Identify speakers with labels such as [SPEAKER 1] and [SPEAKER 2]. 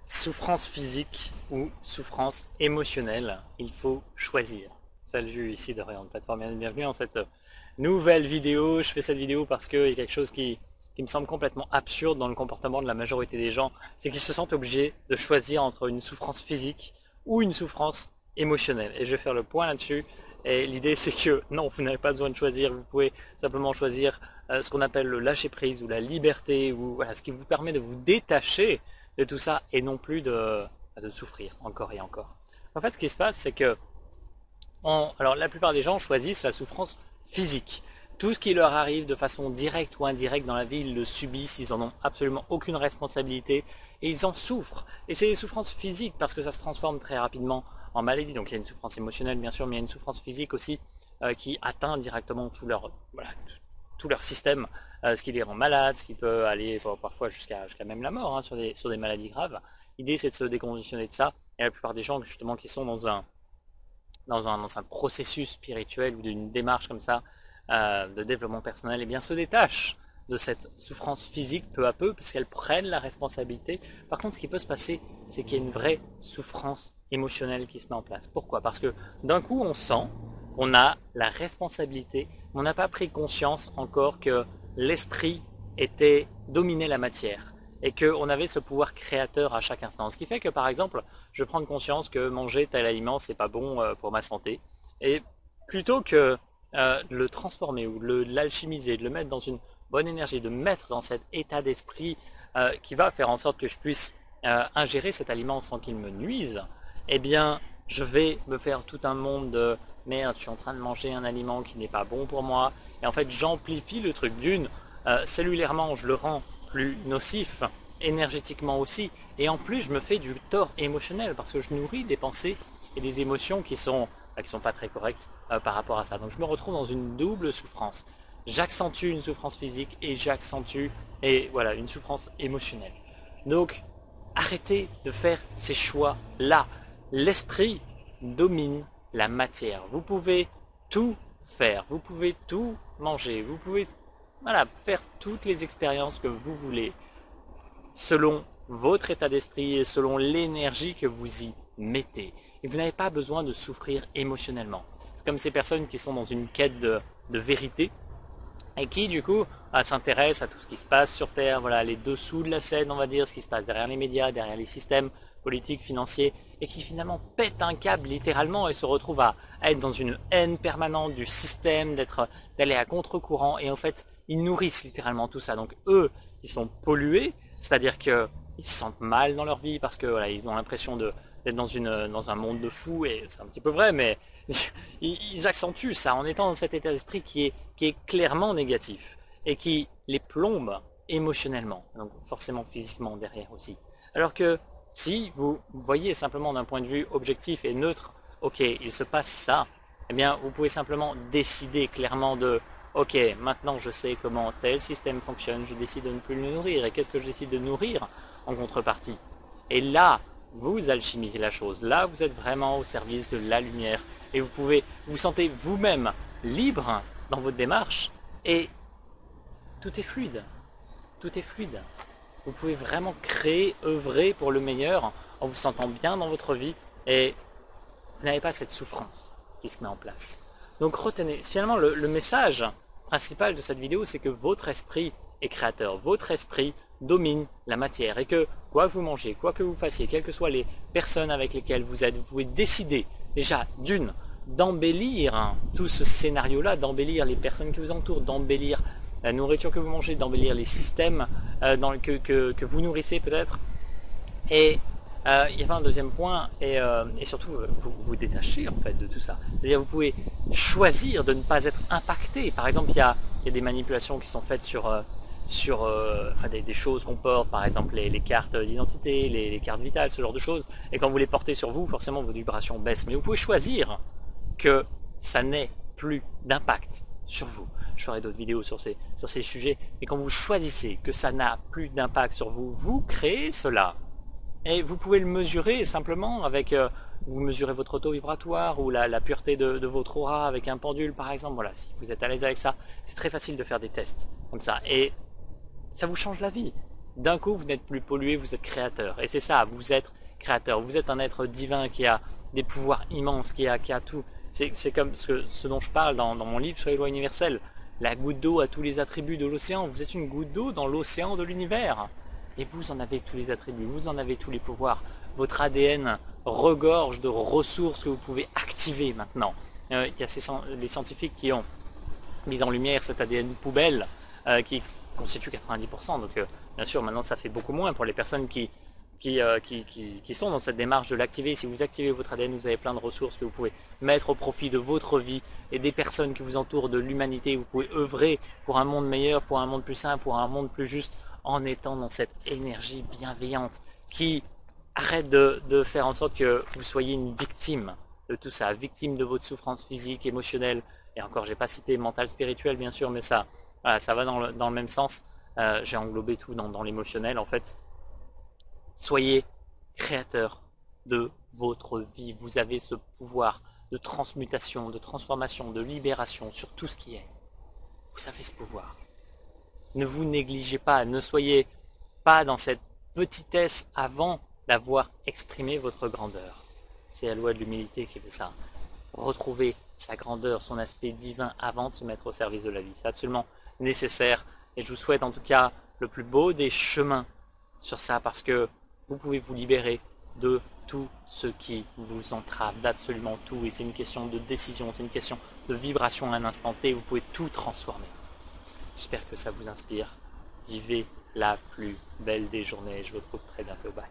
[SPEAKER 1] Souffrance physique ou souffrance émotionnelle, il faut choisir. Salut, ici Dorian de Plateforme, bienvenue dans cette nouvelle vidéo. Je fais cette vidéo parce qu'il y a quelque chose qui me semble complètement absurde dans le comportement de la majorité des gens, c'est qu'ils se sentent obligés de choisir entre une souffrance physique ou une souffrance émotionnelle. Et je vais faire le point là-dessus. Et l'idée c'est que non, vous n'avez pas besoin de choisir, vous pouvez simplement choisir ce qu'on appelle le lâcher-prise ou la liberté, ou voilà, ce qui vous permet de vous détacher de tout ça et non plus de souffrir encore et encore. En fait, ce qui se passe, c'est que alors la plupart des gens choisissent la souffrance physique. Tout ce qui leur arrive de façon directe ou indirecte dans la vie, ils le subissent, ils n'en ont absolument aucune responsabilité et ils en souffrent. Et c'est des souffrances physiques parce que ça se transforme très rapidement en maladie. Donc il y a une souffrance émotionnelle bien sûr, mais il y a une souffrance physique aussi qui atteint directement tout leur système, ce qui les rend malades, ce qui peut aller parfois jusqu'à même la mort sur des maladies graves. L'idée c'est de se déconditionner de ça, et la plupart des gens justement qui sont dans un processus spirituel ou d'une démarche comme ça de développement personnel, et bien se détachent de cette souffrance physique peu à peu parce qu'elles prennent la responsabilité. Par contre, ce qui peut se passer, c'est qu'il y a une vraie souffrance émotionnelle qui se met en place. Pourquoi? Parce que d'un coup on sent qu'on a la responsabilité, mais on n'a pas pris conscience encore que l'esprit était dominé la matière et qu'on avait ce pouvoir créateur à chaque instant. Ce qui fait que par exemple, je prends conscience que manger tel aliment c'est pas bon pour ma santé, et plutôt que de le transformer ou de l'alchimiser, de le mettre dans une bonne énergie, de mettre dans cet état d'esprit qui va faire en sorte que je puisse ingérer cet aliment sans qu'il me nuise, eh bien je vais me faire tout un monde de merde, je suis en train de manger un aliment qui n'est pas bon pour moi, et en fait j'amplifie le truc d'une, cellulairement je le rends plus nocif, énergétiquement aussi, et en plus je me fais du tort émotionnel parce que je nourris des pensées et des émotions qui sont pas très correctes par rapport à ça. Donc je me retrouve dans une double souffrance. J'accentue une souffrance physique et j'accentue une souffrance émotionnelle. Donc arrêtez de faire ces choix-là. L'esprit domine la matière. Vous pouvez tout faire, vous pouvez tout manger, vous pouvez faire toutes les expériences que vous voulez selon votre état d'esprit et selon l'énergie que vous y mettez. Et vous n'avez pas besoin de souffrir émotionnellement. C'est comme ces personnes qui sont dans une quête de vérité et qui du coup s'intéressent à tout ce qui se passe sur Terre, voilà, les dessous de la scène, on va dire, ce qui se passe derrière les médias, derrière les systèmes politiques, financiers, et qui finalement pètent un câble littéralement et se retrouvent à être dans une haine permanente du système, d'aller à contre-courant, et en fait ils nourrissent littéralement tout ça. Donc eux, ils sont pollués, c'est-à-dire qu'ils se sentent mal dans leur vie parce que voilà, ils ont l'impression d'être dans un monde de fous, et c'est un petit peu vrai, mais ils accentuent ça en étant dans cet état d'esprit qui est clairement négatif et qui les plombe émotionnellement, donc forcément physiquement derrière aussi. Alors que si vous voyez simplement d'un point de vue objectif et neutre, ok, il se passe ça, eh bien vous pouvez simplement décider clairement de ok, maintenant je sais comment tel système fonctionne, je décide de ne plus le nourrir, et qu'est-ce que je décide de nourrir en contrepartie? Et là, vous alchimisez la chose, là vous êtes vraiment au service de la lumière, et vous sentez vous-même libre dans votre démarche, et tout est fluide, tout est fluide. Vous pouvez vraiment créer, œuvrer pour le meilleur en vous sentant bien dans votre vie, et vous n'avez pas cette souffrance qui se met en place. Donc retenez, finalement le message principal de cette vidéo, c'est que votre esprit est créateur, votre esprit domine la matière, et que quoi que vous mangez, quoi que vous fassiez, quelles que soient les personnes avec lesquelles vous êtes, vous pouvez décider déjà d'embellir tout ce scénario-là, d'embellir les personnes qui vous entourent, d'embellir la nourriture que vous mangez, d'embellir les systèmes que vous nourrissez peut-être. Et il y avait un deuxième point, et surtout vous détachez en fait de tout ça. C'est-à-dire vous pouvez choisir de ne pas être impacté. Par exemple, il y a des manipulations qui sont faites sur des choses qu'on porte, par exemple les cartes d'identité, les cartes vitales, ce genre de choses. Et quand vous les portez sur vous, forcément vos vibrations baissent. Mais vous pouvez choisir que ça n'ait plus d'impact sur vous. Je ferai d'autres vidéos sur ces sujets. Mais quand vous choisissez que ça n'a plus d'impact sur vous, vous créez cela. Et vous pouvez le mesurer simplement avec, vous mesurez votre taux vibratoire ou la pureté de votre aura avec un pendule par exemple. Voilà, si vous êtes à l'aise avec ça, c'est très facile de faire des tests comme ça. Et ça vous change la vie. d'un coup vous n'êtes plus pollué, vous êtes créateur. Et c'est ça, vous êtes créateur. Vous êtes un être divin qui a des pouvoirs immenses, qui a tout. C'est comme ce dont je parle dans mon livre sur les lois universelles. La goutte d'eau a tous les attributs de l'océan. Vous êtes une goutte d'eau dans l'océan de l'univers. Et vous en avez tous les attributs, vous en avez tous les pouvoirs. Votre ADN regorge de ressources que vous pouvez activer maintenant. Il y a les scientifiques qui ont mis en lumière cet ADN poubelle qui constitue 90%. Donc bien sûr, maintenant ça fait beaucoup moins pour les personnes qui sont dans cette démarche de l'activer. Si vous activez votre ADN, vous avez plein de ressources que vous pouvez mettre au profit de votre vie et des personnes qui vous entourent, de l'humanité. Vous pouvez œuvrer pour un monde meilleur, pour un monde plus sain, pour un monde plus juste, en étant dans cette énergie bienveillante qui arrête de faire en sorte que vous soyez une victime de tout ça, victime de votre souffrance physique, émotionnelle, et encore j'ai pas cité mental, spirituel bien sûr, mais ça, voilà, ça va dans le même sens. J'ai englobé tout dans l'émotionnel en fait. Soyez créateur de votre vie. Vous avez ce pouvoir de transmutation, de transformation, de libération sur tout ce qui est. Vous avez ce pouvoir. Ne vous négligez pas, ne soyez pas dans cette petitesse avant d'avoir exprimé votre grandeur. C'est la loi de l'humilité qui veut ça. Retrouver sa grandeur, son aspect divin avant de se mettre au service de la vie. C'est absolument nécessaire et je vous souhaite en tout cas le plus beau des chemins sur ça parce que vous pouvez vous libérer de tout ce qui vous entrave, d'absolument tout. Et c'est une question de décision, c'est une question de vibration à un instant T. Vous pouvez tout transformer. J'espère que ça vous inspire. Vivez la plus belle des journées. Je vous retrouve très bientôt. Bye.